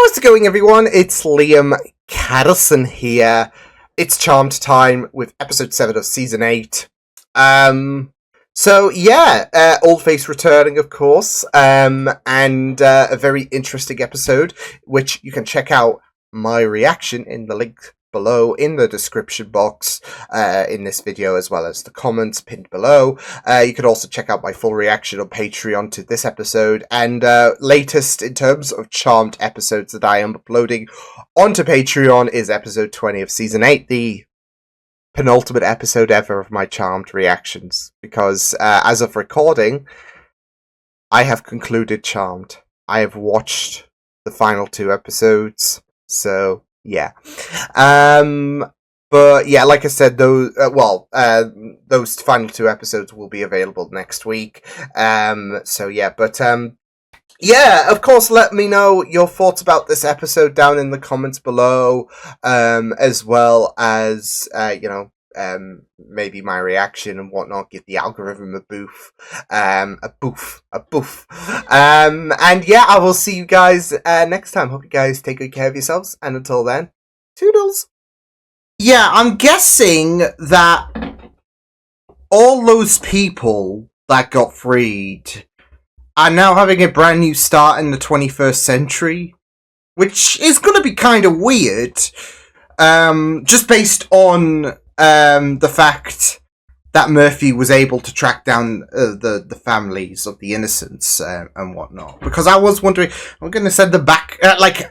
How's it going, everyone? It's Liam Caddison here. It's Charmed time with episode 7 of season 8. Old Face returning, of course, and a very interesting episode, which you can check out my reaction in the link below in the description box in this video, as well as the comments pinned below. You could also check out my full reaction on Patreon to this episode, and latest in terms of Charmed episodes that I am uploading onto Patreon is episode 20 of season 8, the penultimate episode ever of my Charmed reactions, because as of recording, I have concluded Charmed. I have watched the final 2 episodes, so yeah. But yeah, like I said, those final 2 episodes will be available next week. Of course, let me know your thoughts about this episode down in the comments below, as well as, maybe my reaction and whatnot. Give the algorithm a boof. And yeah, I will see you guys next time. Hope you guys take good care of yourselves, and until then, toodles. Yeah, I'm guessing that all those people that got freed are now having a brand new start in the 21st century, which is going to be kind of weird, just based on the fact that Murphy was able to track down the families of the innocents and whatnot. Because I was wondering, I'm going to send them back,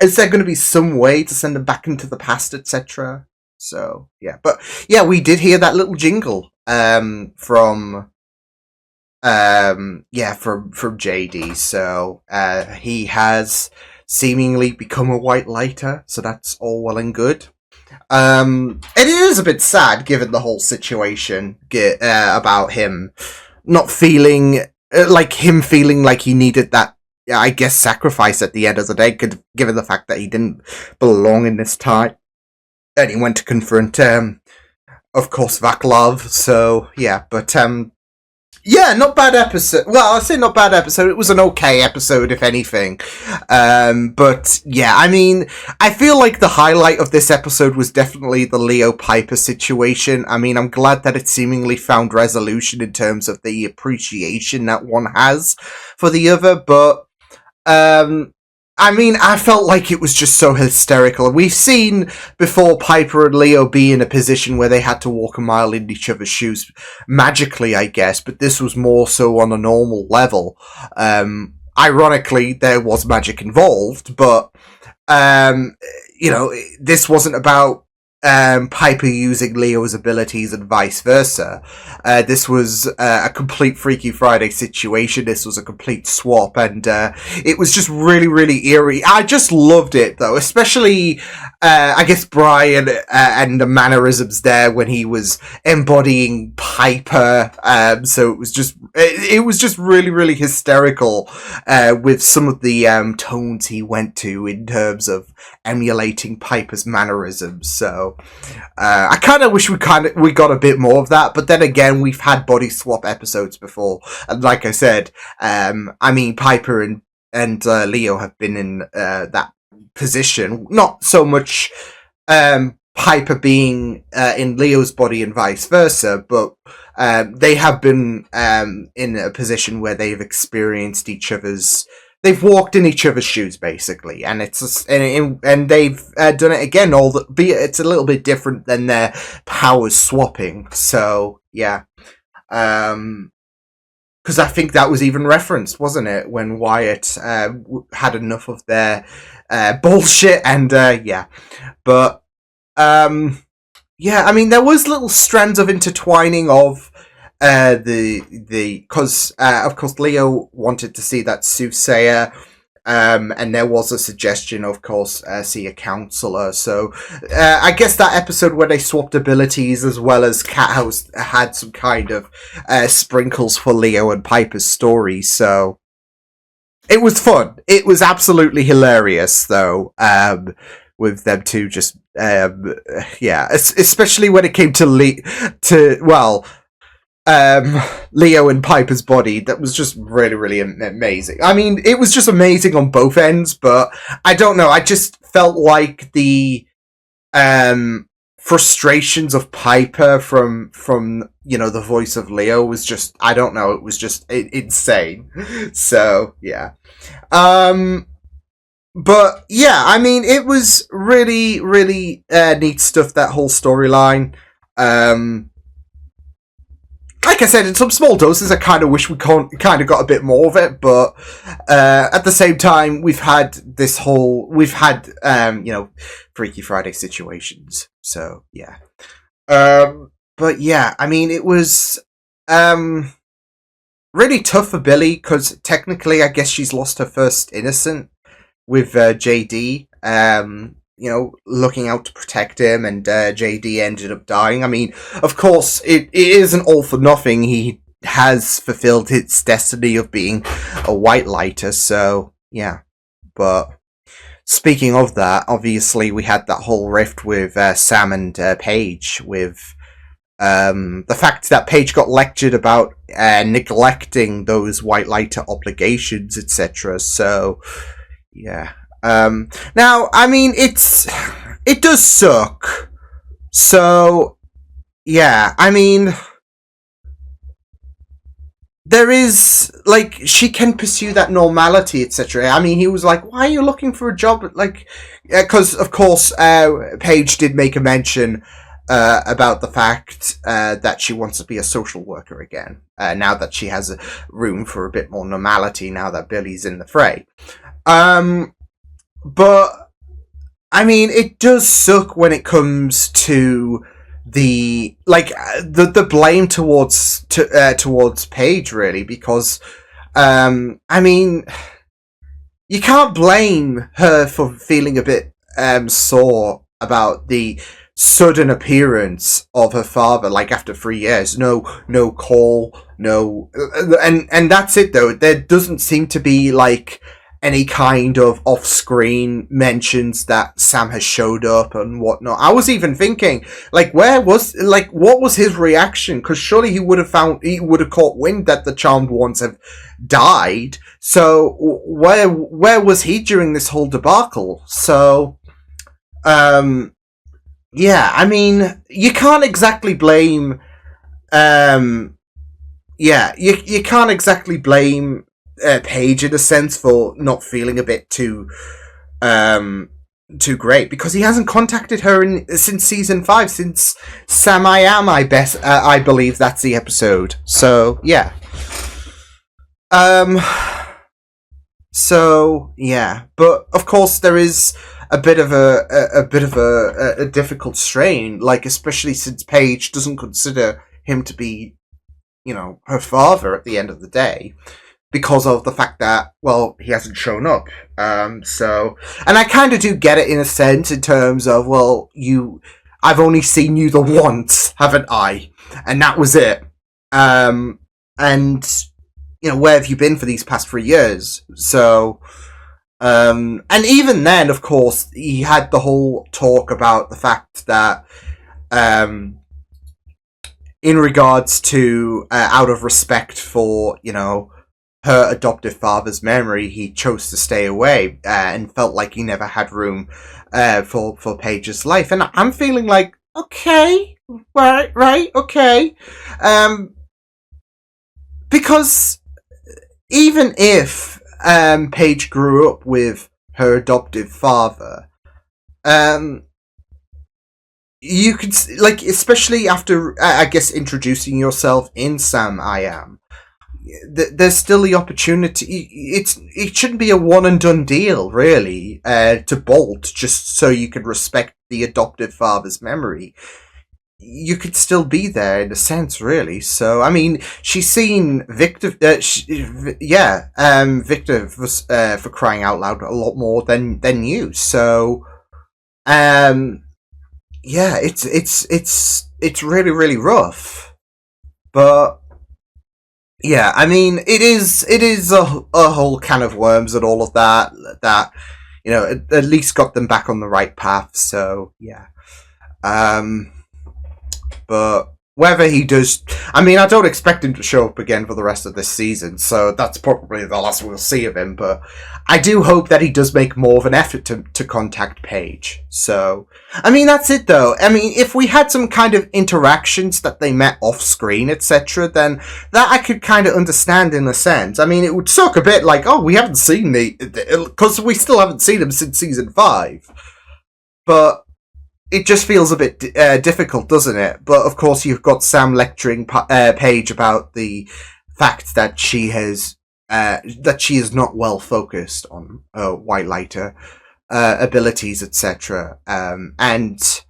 is there going to be some way to send them back into the past, etc.? So, yeah. But, yeah, we did hear that little jingle from JD. So, he has seemingly become a white lighter, so that's all well and good. It is a bit sad given the whole situation about him not feeling like he needed that, I guess, sacrifice at the end of the day, given the fact that he didn't belong in this time and he went to confront of course, Vaclav. So yeah, but yeah, not bad episode. Well, I'll say not bad episode. It was an okay episode, if anything. But yeah, I mean, I feel like the highlight of this episode was definitely the Leo Piper situation. I mean, I'm glad that it seemingly found resolution in terms of the appreciation that one has for the other, but I mean, I felt like it was just so hysterical. We've seen before Piper and Leo be in a position where they had to walk a mile in each other's shoes, magically, I guess, but this was more so on a normal level. Ironically, there was magic involved, but, this wasn't about Piper using Leo's abilities and vice versa. This was a complete Freaky Friday situation. This was a complete swap, and it was just really, really eerie. I just loved it, though, especially, I guess, Brian and the mannerisms there when he was embodying Piper. So it was just really, really hysterical with some of the tones he went to in terms of emulating Piper's mannerisms. So I kind of wish we got a bit more of that, but then again, we've had body swap episodes before, and like I said, I mean, Piper and Leo have been in that position. Not so much Piper being in Leo's body and vice versa, but they have been in a position where they've experienced each other's. They've walked in each other's shoes, basically, and and they've done it again. Albeit it's a little bit different than their powers swapping. So yeah, because I think that was even referenced, wasn't it, when Wyatt had enough of their bullshit, and yeah, but yeah, I mean, there was little strands of intertwining of. Because of course Leo wanted to see that soothsayer, and there was a suggestion, of course, see a counselor. So I guess that episode where they swapped abilities, as well as Cathouse, had some kind of sprinkles for Leo and Piper's story. So it was fun. It was absolutely hilarious, though. With them two, just yeah, especially when it came to um, Leo and Piper's body that was just really, really amazing. I mean, it was just amazing on both ends, but I don't know. I just felt like the frustrations of Piper from the voice of Leo was just, I don't know, it was just insane. So yeah. But yeah, I mean, it was really, really neat stuff, that whole storyline. Like I said, in some small doses, I kind of wish we kind of got a bit more of it, but at the same time, we've had Freaky Friday situations. So yeah, but yeah, I mean, it was really tough for Billy because technically, I guess she's lost her first innocent with JD. Looking out to protect him, and JD ended up dying. I mean, of course, it isn't all for nothing. He has fulfilled his destiny of being a white lighter, so yeah. But speaking of that, obviously we had that whole rift with Sam and Paige, with the fact that Paige got lectured about neglecting those white lighter obligations, etc. So yeah. Now, I mean, it does suck. So, yeah, I mean, there is, like, she can pursue that normality, etc. I mean, he was like, why are you looking for a job? Like, because, of course, Paige did make a mention about the fact that she wants to be a social worker again, now that she has a room for a bit more normality, now that Billy's in the fray. But I mean, it does suck when it comes to the blame towards Paige, really, because I mean, you can't blame her for feeling a bit sore about the sudden appearance of her father, like after 3 years. No call, no, and that's it though. There doesn't seem to be like any kind of off-screen mentions that Sam has showed up and whatnot. I was even thinking, like, what was his reaction? Because surely he would have caught wind that the Charmed Ones have died. So where was he during this whole debacle? So, yeah, I mean, you can't exactly blame, you can't exactly blame Paige in a sense for not feeling a bit too great, because he hasn't contacted her since season 5, since Sam I Am, I believe that's the episode. So yeah. So yeah, but of course there is a bit of a difficult strain, like especially since Paige doesn't consider him to be, her father at the end of the day, because of the fact that, well, he hasn't shown up. So, and I kind of do get it in a sense, in terms of, well, I've only seen you the once, haven't I? And that was it. And, where have you been for these past 3 years? So, and even then, of course, he had the whole talk about the fact that, in regards to, out of respect for, her adoptive father's memory, he chose to stay away and felt like he never had room for Paige's life. And I'm feeling like, okay, right, okay. Because even if Paige grew up with her adoptive father, you could, like, especially after, I guess, introducing yourself in Sam I Am, there's still the opportunity. It shouldn't be a one and done deal, really, to bolt just so you can respect the adoptive father's memory. You could still be there in a sense, really. So, I mean, she's seen Victor. Victor was, for crying out loud, a lot more than you. So, yeah, it's really, really rough, but. Yeah, I mean, it is a whole can of worms and all of that, at least got them back on the right path, so, yeah. But, whether he does, I mean, I don't expect him to show up again for the rest of this season, so that's probably the last we'll see of him, but I do hope that he does make more of an effort to contact Paige. So, I mean, that's it though. I mean, if we had some kind of interactions that they met off screen, etc., then that I could kind of understand in a sense. I mean, it would suck a bit like, oh, we haven't seen because we still haven't seen him since season 5. But it just feels a bit difficult, doesn't it? But of course, you've got Sam lecturing Paige about the fact that she is not well focused on white lighter abilities, etc. And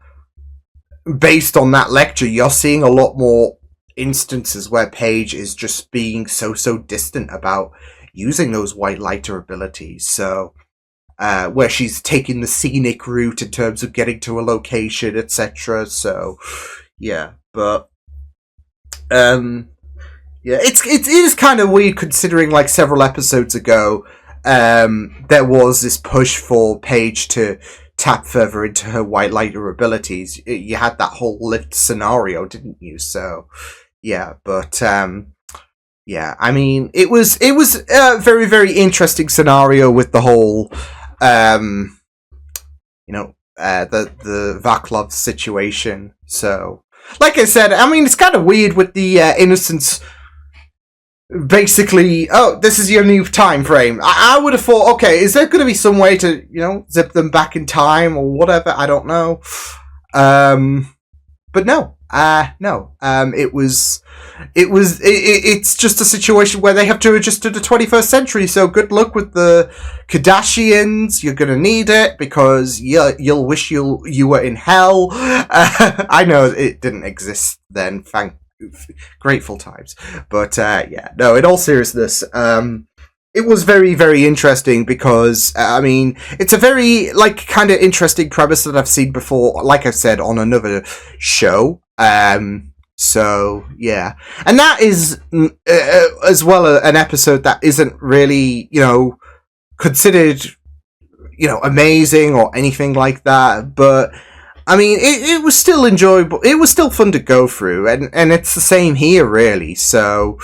based on that lecture, you're seeing a lot more instances where Paige is just being so distant about using those white lighter abilities. So. Where she's taking the scenic route in terms of getting to a location, etc. So, yeah, but yeah, it is kind of weird considering like several episodes ago, there was this push for Paige to tap further into her white lighter abilities. You had that whole lift scenario, didn't you? So, yeah, but yeah, I mean, it was a very, very interesting scenario with the whole. The Vaclav situation. So, like I said, I mean, it's kind of weird with the Innocence. Basically, oh, this is your new time frame. I would have thought, okay, is there going to be some way to, zip them back in time or whatever? I don't know. But no. No. It's just a situation where they have to adjust to the 21st century, so good luck with the Kardashians. You're gonna need it, because you'll wish you were in hell. I know it didn't exist then, grateful times. But, yeah, no, in all seriousness, it was very, very interesting because, I mean, it's a very, kind of interesting premise that I've seen before, like I said, on another show. So, yeah. And that is, as well, an episode that isn't really, considered, amazing or anything like that. But, I mean, it was still enjoyable. It was still fun to go through. And it's the same here, really. So,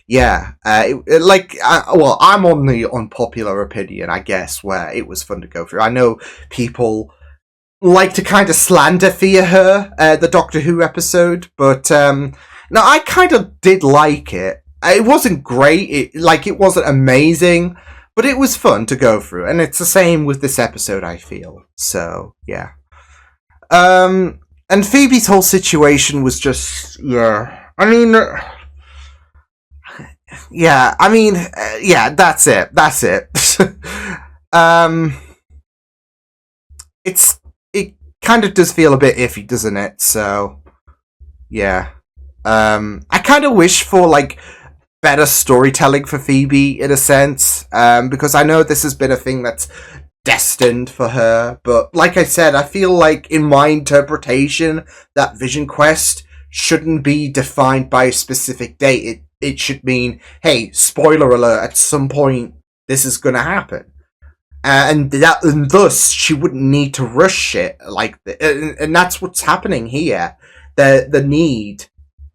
yeah. Well, I'm on the unpopular opinion, I guess, where it was fun to go through. I know people like to kind of slander Thea her, the Doctor Who episode, but no, I kind of did like it. It wasn't great, it wasn't amazing, but it was fun to go through, and it's the same with this episode, I feel. So, yeah. And Phoebe's whole situation was just, yeah. I mean, yeah, yeah, that's it. It kind of does feel a bit iffy, doesn't it? So, yeah. I kind of wish for, better storytelling for Phoebe, in a sense, because I know this has been a thing that's destined for her, but like I said, I feel like, in my interpretation, that Vision Quest shouldn't be defined by a specific date. It should mean, hey, spoiler alert, at some point, this is gonna happen. And thus, she wouldn't need to rush shit and that's what's happening here. The need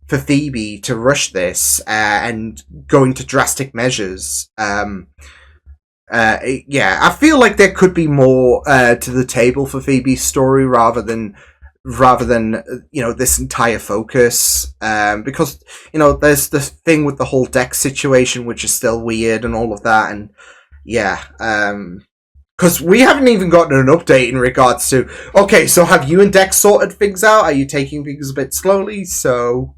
for Phoebe to rush this and go into drastic measures. Yeah, I feel like there could be more to the table for Phoebe's story rather than this entire focus, because there's the thing with the whole Dex situation, which is still weird and all of that, and yeah. Because we haven't even gotten an update in regards to, okay, so have you and Dex sorted things out? Are you taking things a bit slowly? So,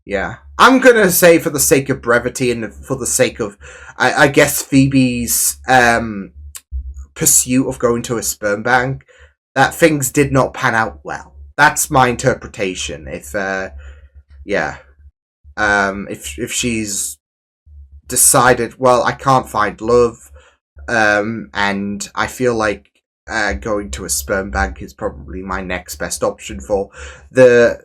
yeah. I'm going to say, for the sake of brevity and for the sake of, I guess, Phoebe's pursuit of going to a sperm bank, that things did not pan out well. That's my interpretation. If she's decided, well, I can't find love, and I feel like going to a sperm bank is probably my next best option for the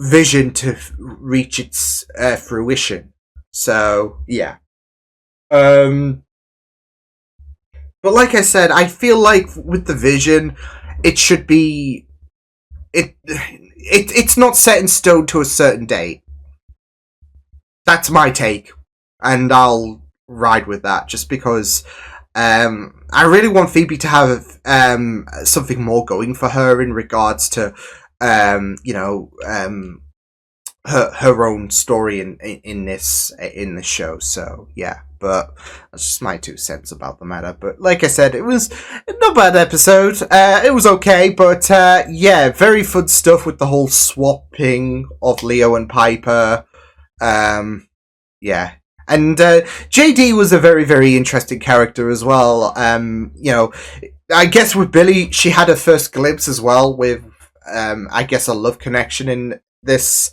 Vision to reach its fruition. So, yeah. But like I said, I feel like with the Vision, it should be... it's not set in stone to a certain date. That's my take, and I'll ride with that just because I really want Phoebe to have something more going for her in regards to her own story in this show. So yeah, but that's just my 2 cents about the matter. But like I said, it was not a bad episode. It was okay, but yeah, very fun stuff with the whole swapping of Leo and Piper. Yeah. And JD was a very, very interesting character as well. I guess with Billy, she had her first glimpse as well with, I guess, a love connection in this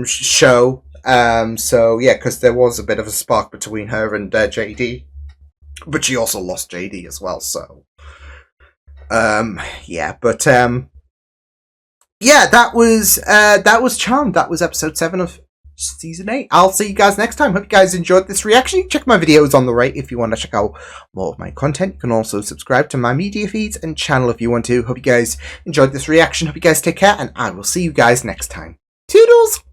show. So yeah, because there was a bit of a spark between her and JD, but she also lost JD as well. So yeah, but yeah, that was Charmed. That was episode 7 of season 8. I'll see you guys next time. Hope you guys enjoyed this reaction. Check my videos on the right if you want to check out more of my content. You can also subscribe to my media feeds and channel if you want to. Hope you guys enjoyed this reaction. Hope you guys take care, and I will see you guys next time. Toodles!